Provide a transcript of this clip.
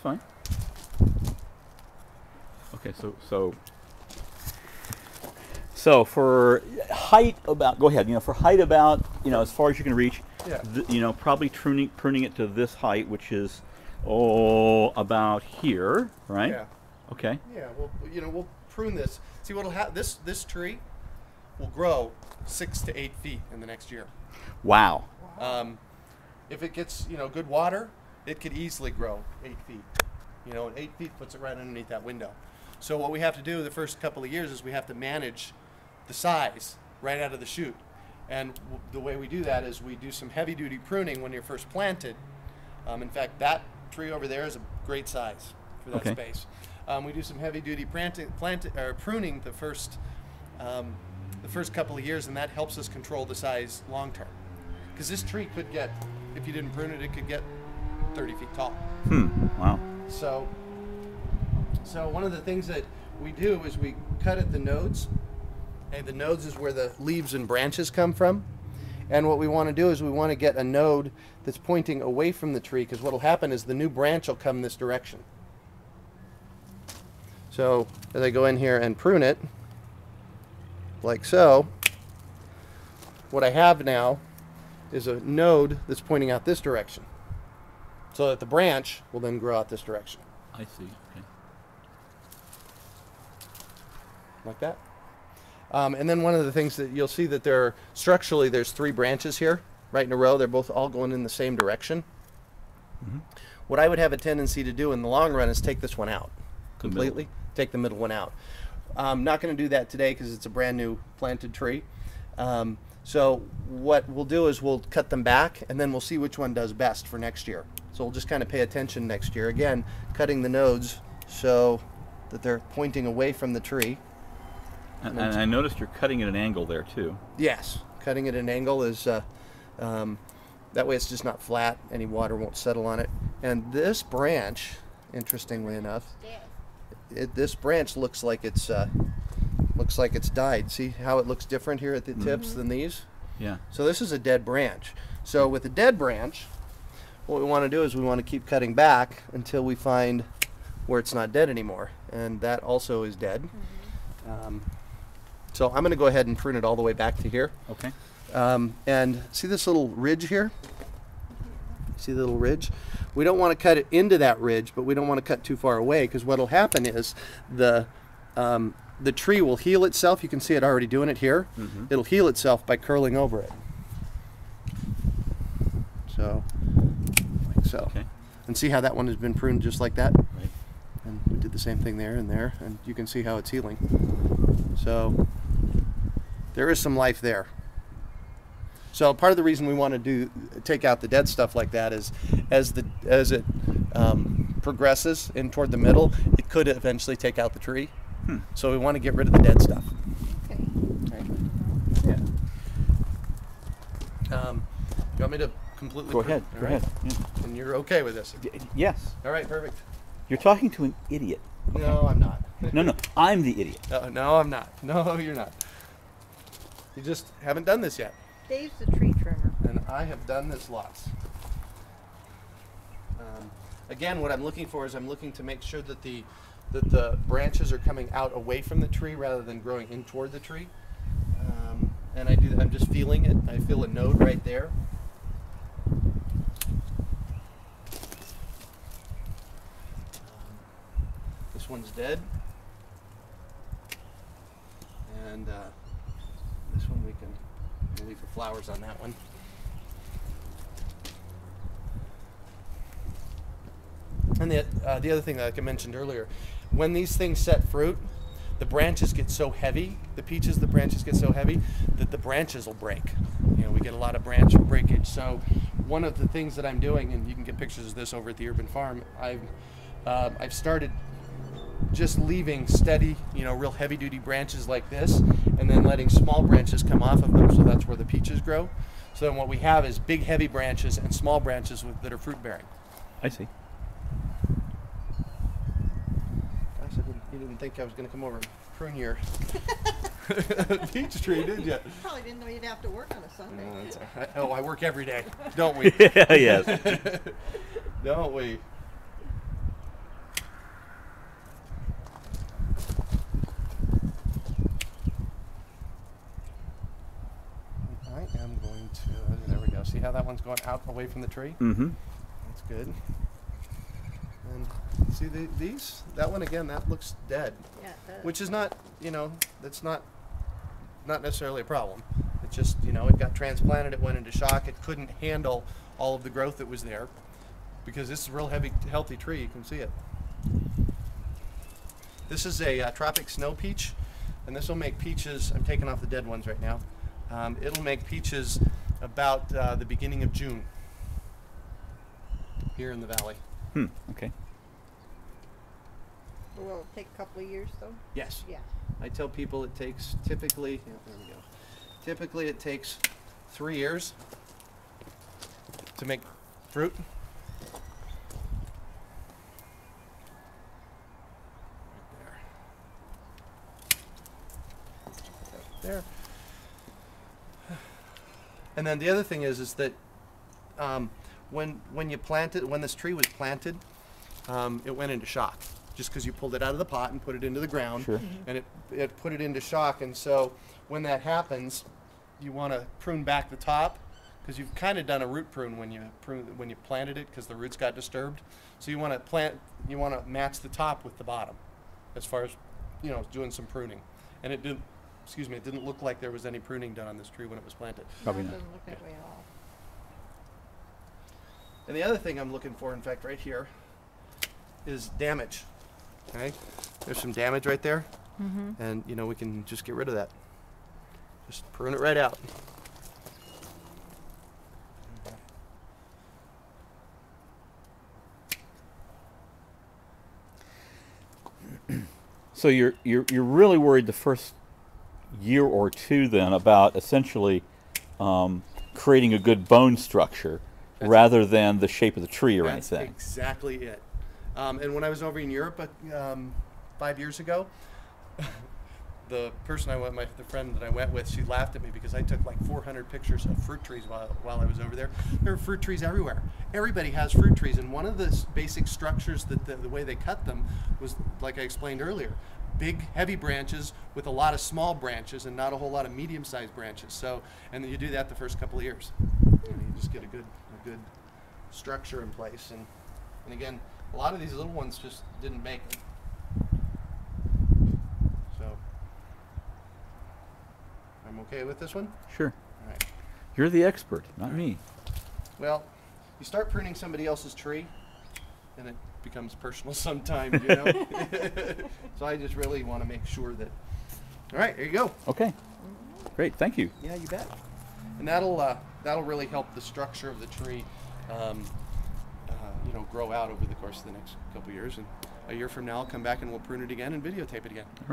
fine. Okay, so for height about, go ahead. For height about, as far as you can reach. Yeah. Probably pruning it to this height, which is about here, right? Yeah. Okay. Yeah. Well, we'll prune this. See what'll happen. This tree will grow 6 to 8 feet in the next year. Wow. If it gets good water, it could easily grow 8 feet. And 8 feet puts it right underneath that window. So what we have to do the first couple of years is we have to manage the size right out of the chute. And the way we do that is we do some heavy-duty pruning when you're first planted. In fact, that tree over there is a great size for that space. We do some heavy-duty pruning the first couple of years, and that helps us control the size long-term. Because this tree could get, if you didn't prune it, it could get 30 feet tall. Wow. So one of the things that we do is we cut at the nodes. Okay, the nodes is where the leaves and branches come from. And what we want to do is we want to get a node that's pointing away from the tree, because what will happen is the new branch will come this direction. So as I go in here and prune it, like so, what I have now is a node that's pointing out this direction, so that the branch will then grow out this direction. I see. Okay. Like that. And then one of the things that you'll see that structurally there's 3 branches here right in a row. They're both all going in the same direction. Mm-hmm. What I would have a tendency to do in the long run is take this one out completely. Take the middle one out. I'm not going to do that today because it's a brand new planted tree. So what we'll do is we'll cut them back, and then we'll see which one does best for next year. So we'll just kind of pay attention next year. Again, cutting the nodes so that they're pointing away from the tree. And I noticed you're cutting at an angle there too. Yes, cutting at an angle is that way it's just not flat. Any water won't settle on it. And this branch, interestingly enough, this branch looks like it's died. See how it looks different here at the tips than these? Yeah. So this is a dead branch. So with a dead branch, what we want to do is we want to keep cutting back until we find where it's not dead anymore, and that also is dead. So I'm going to go ahead and prune it all the way back to here. Okay. And see this little ridge here? See the little ridge? We don't want to cut it into that ridge, but we don't want to cut too far away, because what will happen is the tree will heal itself. You can see it already doing it here. It'll heal itself by curling over it. So, like so. Okay. And see how that one has been pruned just like that? Right. And we did the same thing there, and you can see how it's healing. So there is some life there. So part of the reason we want to take out the dead stuff like that is as it progresses in toward the middle, it could eventually take out the tree. So we want to get rid of the dead stuff. Okay. Right. Yeah. You want me to completely? Go ahead. Go ahead. Yeah. And you're okay with this? Yes. All right. Perfect. You're talking to an idiot. Okay. No, I'm not. No, I'm the idiot. No, I'm not. No, you're not. You just haven't done this yet. Dave's the tree trimmer. And I have done this lots. Again, what I'm looking for is I'm looking to make sure that the branches are coming out away from the tree rather than growing in toward the tree. And I do that. I'm just feeling it. I feel a node right there. This one's dead. And this one we'll leave the flowers on that one. And the other thing that I mentioned earlier, when these things set fruit, the branches get so heavy, the branches get so heavy that the branches will break. We get a lot of branch breakage. So one of the things that I'm doing, and you can get pictures of this over at the Urban Farm, I've started just leaving steady, real heavy-duty branches like this, and then letting small branches come off of them, so that's where the peaches grow. So then what we have is big, heavy branches and small branches that are fruit-bearing. I see. Gosh, you didn't think I was going to come over and prune your peach tree, did you? Probably didn't know you'd have to work on a Sunday. No, that's all right. Oh, I work every day, don't we? Yes. Don't we? going out away from the tree. Mm-hmm. That's good. And see these? That one again, that looks dead. Yeah, it does. Which is not, you know, that's not necessarily a problem. It's just, you know, it got transplanted, it went into shock, it couldn't handle all of the growth that was there because this is a real healthy tree, you can see it. This is a tropic snow peach, and this will make peaches, I'm taking off the dead ones right now, it'll make peaches about the beginning of June here in the valley. Okay. Will it take a couple of years though? Yes. Yeah. I tell people it takes typically, there we go. Typically it takes 3 years to make fruit. Right there. And then the other thing is that when you plant it, when this tree was planted, it went into shock. Just because you pulled it out of the pot and put it into the ground, Sure. and it put it into shock. And so when that happens, you want to prune back the top because you've kind of done a root prune when you planted it because the roots got disturbed. So you want to match the top with the bottom, as far as, you know, doing some pruning. And it didn't look like there was any pruning done on this tree when it was planted. Probably No, it not. doesn't look that way at all. And the other thing I'm looking for, in fact, right here, is damage. Okay, there's some damage right there, and you know we can just get rid of that. Just prune it right out. So you're really worried the first year or two then about essentially creating a good bone structure rather than the shape of the tree or That's anything. exactly it. And when I was over in Europe 5 years ago, the person the friend that I went with, she laughed at me because I took like 400 pictures of fruit trees while I was over there. There are fruit trees everywhere. Everybody has fruit trees, and one of the basic structures that the way they cut them was, like I explained earlier, big, heavy branches with a lot of small branches and not a whole lot of medium-sized branches. So, and you do that the first couple of years. You just get a good structure in place, and again, a lot of these little ones just didn't make it. So, I'm okay with this one? Sure. All right. You're the expert, not me. Well, you start pruning somebody else's tree, and it becomes personal sometimes, you know? So I just really want to make sure that... All right, there you go. Okay. Great, thank you. Yeah, you bet. And that'll really help the structure of the tree, you know, grow out over the course of the next couple years. And a year from now, I'll come back and we'll prune it again and videotape it again. All right.